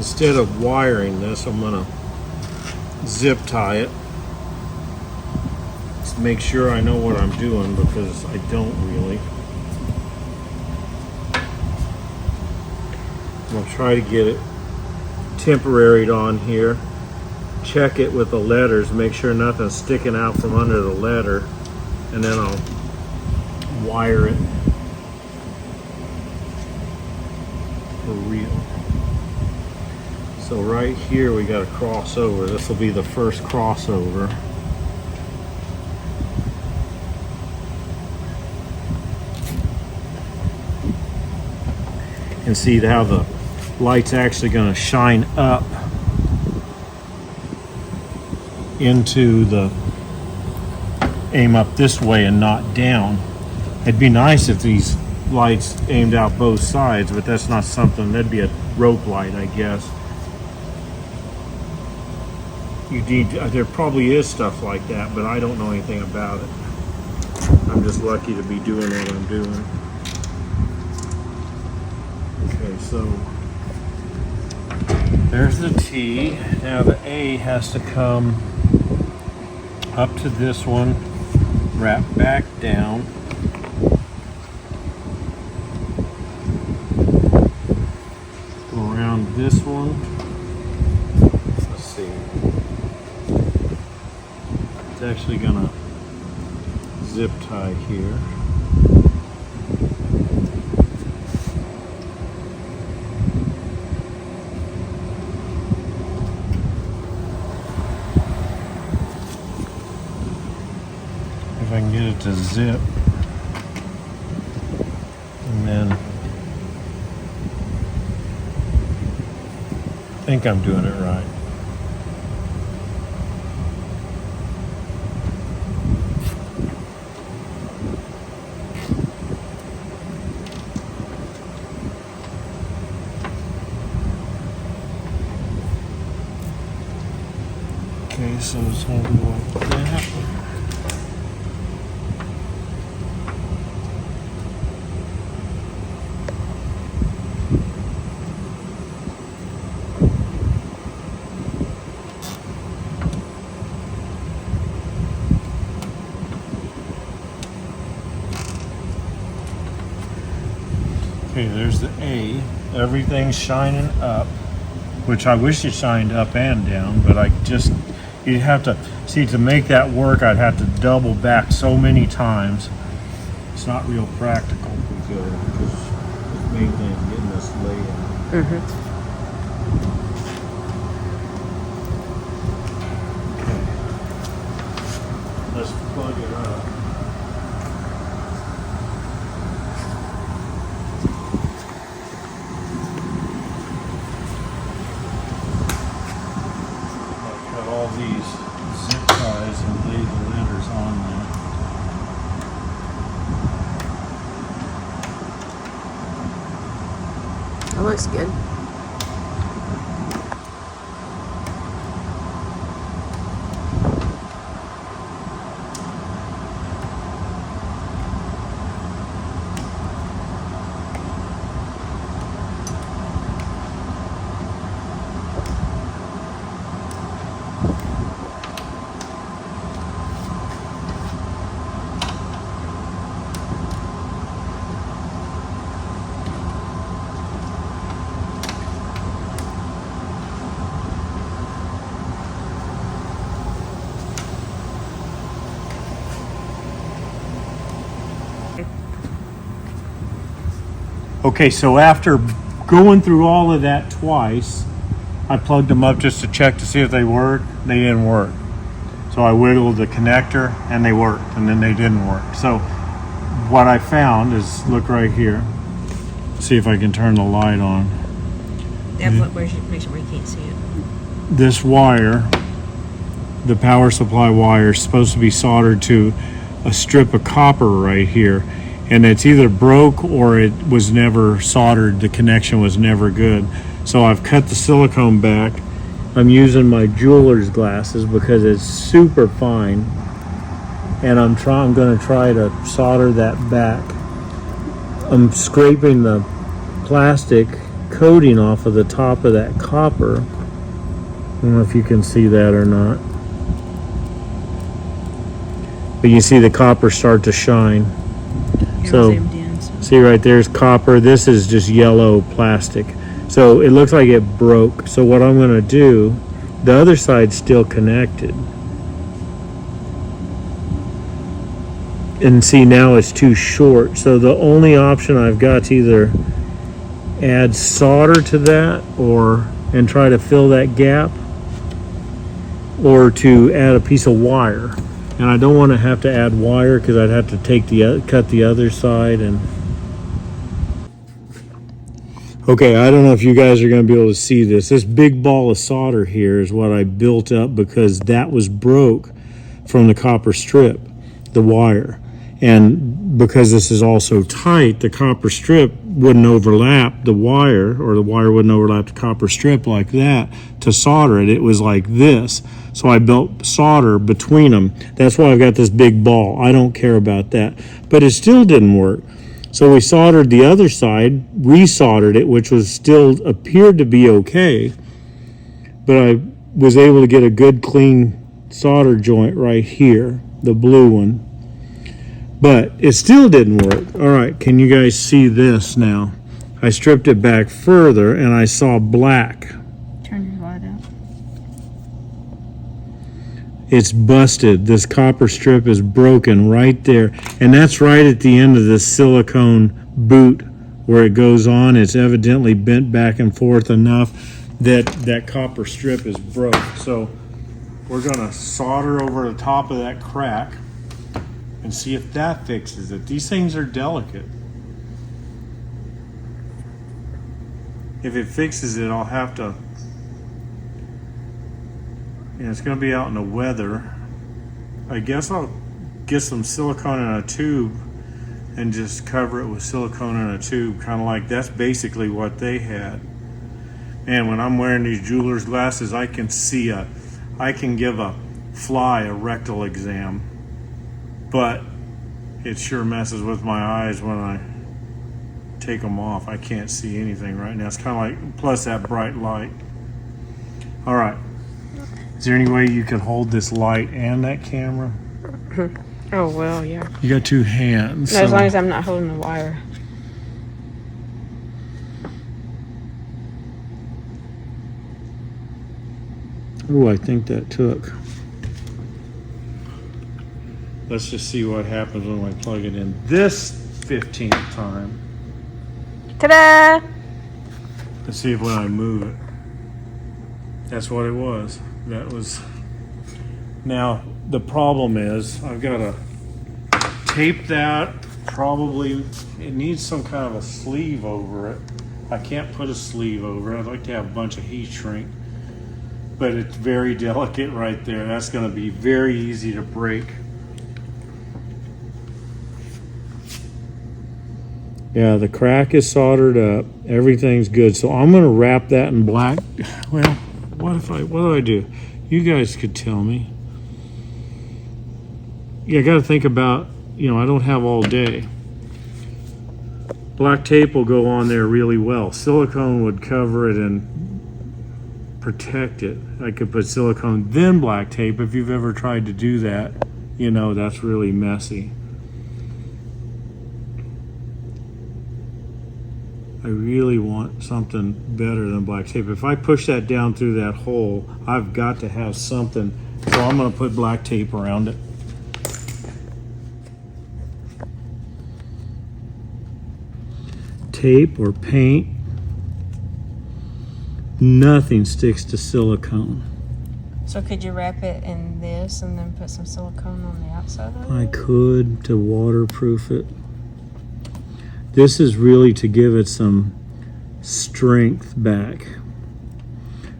instead of wiring this, I'm gonna zip tie it. Just make sure I know what I'm doing, because I don't really. I'm gonna try to get it temporaried on here. Check it with the letters, make sure nothing's sticking out from under the letter, and then I'll wire it for real. So right here we got a crossover. This will be the first crossover. And see how the light's actually going to shine up into the, aim up this way and not down. It'd be nice if these lights aimed out both sides, but that's not something, that'd be a rope light, I guess. You need, there probably is stuff like that, but I don't know anything about it. I'm just lucky to be doing what I'm doing. Okay, so there's the T. Now the A has to come up to this one, wrap back down. Go around this one. Let's see. It's actually gonna zip tie here. If I can get it to zip, and then I think I'm doing it right. Okay, so it's going to be like that. Okay, there's the A. Everything's shining up, which I wish it shined up and down, but I just, you'd have to, see, to make that work, I'd have to double back so many times. It's not real practical, because the main thing is getting this laid out. Okay. Let's plug it up. All these zip ties and lay the letters on there. That looks good. Okay, so after going through all of that twice, I plugged them up just to check to see if they worked. They didn't work. So I wiggled the connector and they worked, and then they didn't work. So what I found is, look right here. See if I can turn the light on. Yeah, but make sure we can't see it. This wire, the power supply wire, is supposed to be soldered to a strip of copper right here. And it's either broke or it was never soldered. The connection was never good. So I've cut the silicone back. I'm using my jeweler's glasses because it's super fine. And I'm going to try to solder that back. I'm scraping the plastic coating off of the top of that copper. I don't know if you can see that or not. But you see the copper start to shine. So, see right there's copper. This is just yellow plastic. So it looks like it broke. So what I'm going to do, the other side's still connected. And see, now it's too short. So the only option I've got to either add solder to that and try to fill that gap, or to add a piece of wire. And I don't want to have to add wire because I'd have to cut the other side. And okay, I don't know if you guys are going to be able to see this. This big ball of solder here is what I built up because that was broke from the copper strip, the wire. And because this is also tight, the copper strip wouldn't overlap the wire, or the wire wouldn't overlap the copper strip like that to solder it. It was like this. So I built solder between them. That's why I've got this big ball. I don't care about that. But it still didn't work. So we soldered the other side, resoldered it, which was still appeared to be okay. But I was able to get a good clean solder joint right here, the blue one. But it still didn't work. All right, can you guys see this now? I stripped it back further and I saw black. Turn your light out. It's busted. This copper strip is broken right there. And that's right at the end of this silicone boot where it goes on. It's evidently bent back and forth enough that that copper strip is broke. So we're gonna solder over the top of that crack and see if that fixes it. These things are delicate. If it fixes it, I'll have to, it's going to be out in the weather. I guess I'll get some silicone in a tube and just cover it with silicone in a tube, kind of like that's basically what they had. And when I'm wearing these jeweler's glasses, I can give a fly a rectal exam. But it sure messes with my eyes when I take them off. I can't see anything right now. It's kind of like, plus that bright light. All right. Is there any way you could hold this light and that camera? Oh, well, yeah. You got two hands. No, as long as I'm not holding the wire. Oh, I think that took. Let's just see what happens when I plug it in this 15th time. Ta-da! Let's see if when I move it. That's what it was. That was. Now, the problem is I've got to tape that. Probably, it needs some kind of a sleeve over it. I can't put a sleeve over it. I'd like to have a bunch of heat shrink. But it's very delicate right there. That's going to be very easy to break. Yeah, the crack is soldered up. Everything's good. So I'm going to wrap that in black. Well, what do I do? You guys could tell me. Yeah, I got to think about, I don't have all day. Black tape will go on there really well. Silicone would cover it and protect it. I could put silicone, then black tape. If you've ever tried to do that, that's really messy. I really want something better than black tape. If I push that down through that hole, I've got to have something. So I'm going to put black tape around it. Tape or paint, nothing sticks to silicone. So could you wrap it in this and then put some silicone on the outside of it? I could, to waterproof it. This is really to give it some strength back.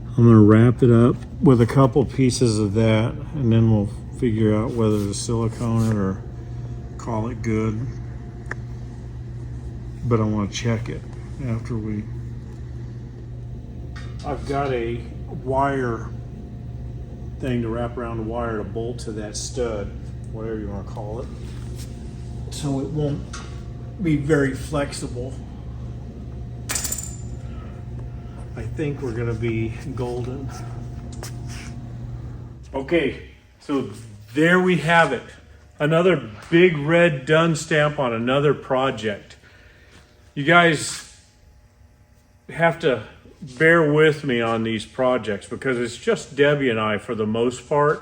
I'm going to wrap it up with a couple pieces of that, and then we'll figure out whether to silicone it or call it good. But I want to check it after we... I've got a wire thing to wrap around the wire to bolt to that stud, whatever you want to call it, so it won't be very flexible. I think we're gonna be golden. Okay, so there we have it. Another big red done stamp on another project. You guys have to bear with me on these projects because it's just Debbie and I for the most part,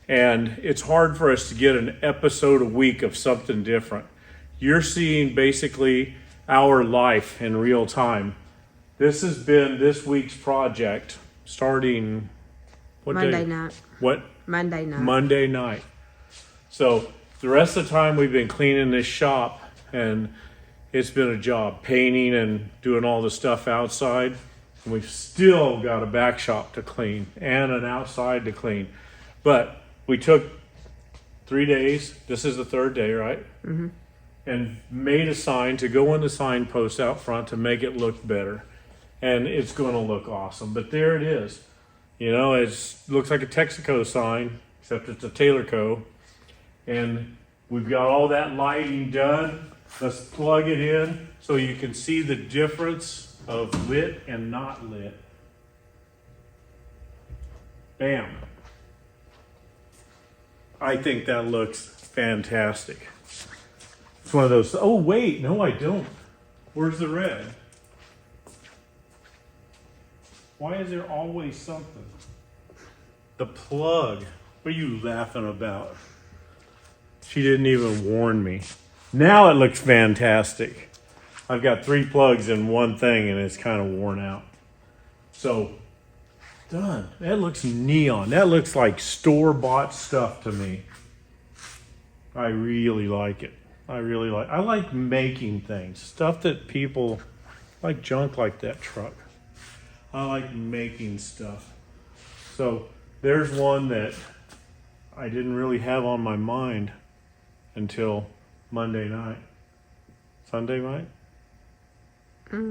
and it's hard for us to get an episode a week of something different. You're seeing basically our life in real time. This has been this week's project starting what Monday day? night. What? Monday night. Monday night. So the rest of the time we've been cleaning this shop, and it's been a job painting and doing all the stuff outside. And we've still got a back shop to clean and an outside to clean. But we took 3 days. This is the third day, right? Mm-hmm. And made a sign to go on the signpost out front to make it look better. And it's going to look awesome. But there it is. You know, it looks like a Texaco sign, except it's a Taylor Co. And we've got all that lighting done. Let's plug it in so you can see the difference of lit and not lit. Bam. I think that looks fantastic. It's one of those, oh wait, no I don't. Where's the red? Why is there always something? The plug. What are you laughing about? She didn't even warn me. Now it looks fantastic. I've got 3 plugs in one thing and it's kind of worn out. So, done. That looks neon. That looks like store-bought stuff to me. I really like it. I like making things. Stuff that people like, junk like that truck. I like making stuff. So there's one that I didn't really have on my mind until Monday night. Sunday night?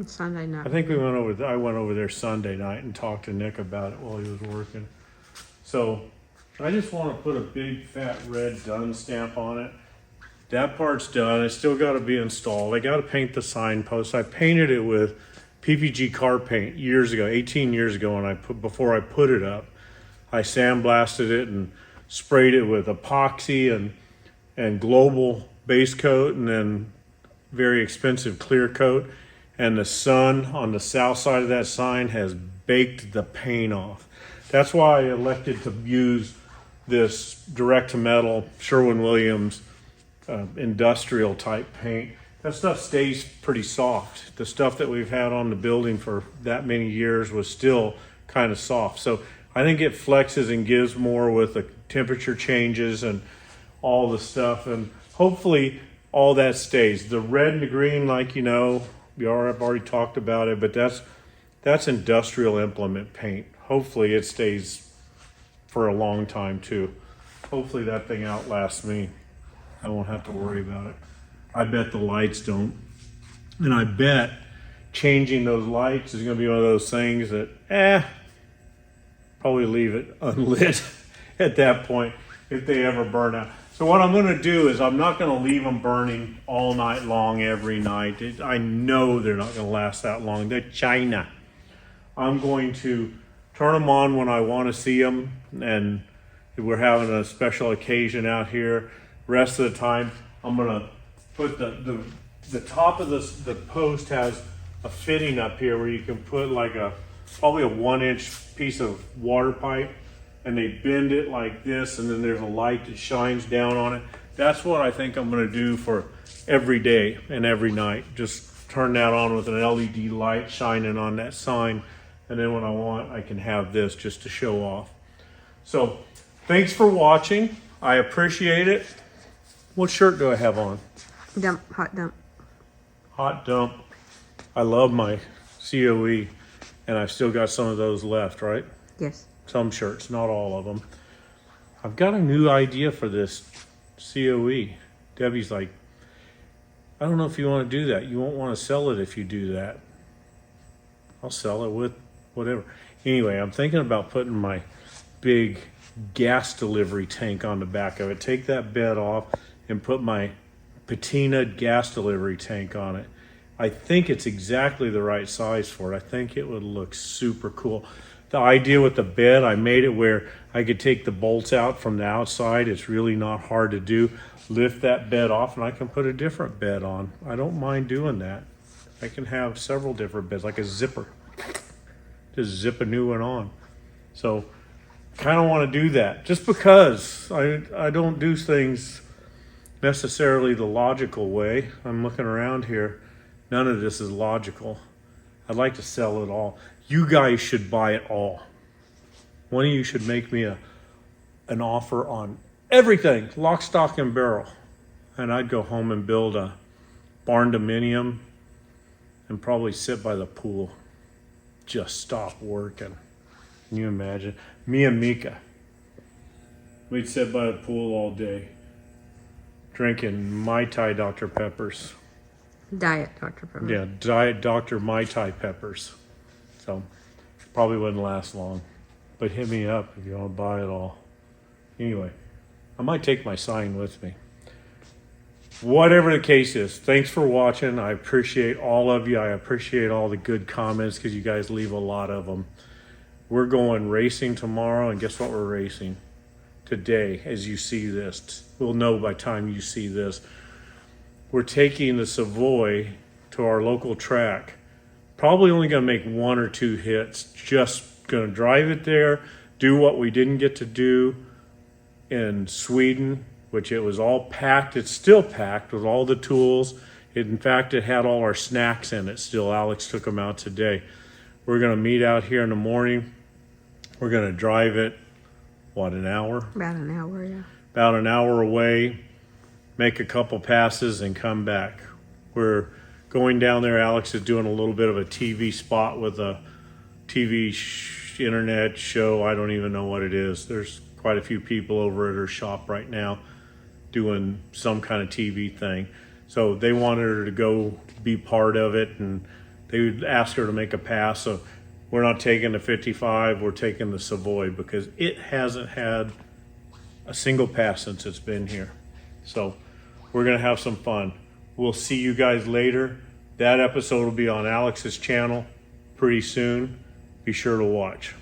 Sunday night. I think I went over there Sunday night and talked to Nick about it while he was working. So I just want to put a big fat red done stamp on it. That part's done. It's still got to be installed. I got to paint the signpost. I painted it with PPG car paint years ago, 18 years ago, before I put it up. I sandblasted it and sprayed it with epoxy and global base coat and then very expensive clear coat. And the sun on the south side of that sign has baked the paint off. That's why I elected to use this direct to metal Sherwin-Williams industrial type paint. That stuff stays pretty soft. The stuff that we've had on the building for that many years was still kind of soft. So I think it flexes and gives more with the temperature changes and all the stuff. And hopefully all that stays. The red and the green, like you know, I've already talked about it, but that's industrial implement paint. Hopefully it stays for a long time too. Hopefully that thing outlasts me. I won't have to worry about it. I bet the lights don't. And I bet changing those lights is going to be one of those things that, probably leave it unlit at that point if they ever burn out. So what I'm going to do is I'm not going to leave them burning all night long every night. I know they're not going to last that long. They're China. I'm going to turn them on when I want to see them, and if we're having a special occasion out here. Rest of the time, I'm going to put the top of the post has a fitting up here where you can put like probably a 1-inch piece of water pipe, and they bend it like this, and then there's a light that shines down on it. That's what I think I'm going to do for every day and every night. Just turn that on with an LED light shining on that sign, and then when I want, I can have this just to show off. So thanks for watching. I appreciate it. What shirt do I have on? Hot dump. Hot dump. I love my COE, and I've still got some of those left, right? Yes. Some shirts, not all of them. I've got a new idea for this COE. Debbie's like, I don't know if you want to do that. You won't want to sell it if you do that. I'll sell it with whatever. Anyway, I'm thinking about putting my big gas delivery tank on the back of it. Take that bed off and put my patina gas delivery tank on it. I think it's exactly the right size for it. I think it would look super cool. The idea with the bed, I made it where I could take the bolts out from the outside. It's really not hard to do. Lift that bed off and I can put a different bed on. I don't mind doing that. I can have several different beds, like a zipper. Just zip a new one on. So kind of want to do that just because I don't do things necessarily the logical way. I'm looking around here. None of this is logical. I'd like to sell it all. You guys should buy it all. One of you should make me an offer on everything, lock, stock, and barrel. And I'd go home and build a barn dominium and probably sit by the pool. Just stop working. Can you imagine? Me and Mika, we'd sit by the pool all day, drinking Mai Tai Dr. Peppers. Diet Dr. Pepper. Yeah, Diet Dr. Mai Tai Peppers. So, probably wouldn't last long. But hit me up if you want to buy it all. Anyway, I might take my sign with me. Whatever the case is, thanks for watching. I appreciate all of you. I appreciate all the good comments because you guys leave a lot of them. We're going racing tomorrow, and guess what we're racing? Today, as you see this. We'll know by the time you see this. We're taking the Savoy to our local track. Probably only going to make 1 or 2 hits. Just going to drive it there, do what we didn't get to do in Sweden, which it was all packed. It's still packed with all the tools. In fact, it had all our snacks in it still. Alex took them out today. We're going to meet out here in the morning. We're going to drive it, what, an hour? About an hour, yeah. About an hour away, make a couple passes, and come back. We're going down there. Alex is doing a little bit of a TV spot with a TV internet show. I don't even know what it is. There's quite a few people over at her shop right now doing some kind of TV thing. So they wanted her to go be part of it, and they would ask her to make a pass. So we're not taking the 55, we're taking the Savoy because it hasn't had a single pass since it's been here. So we're gonna have some fun. We'll see you guys later. That episode will be on Alex's channel pretty soon. Be sure to watch.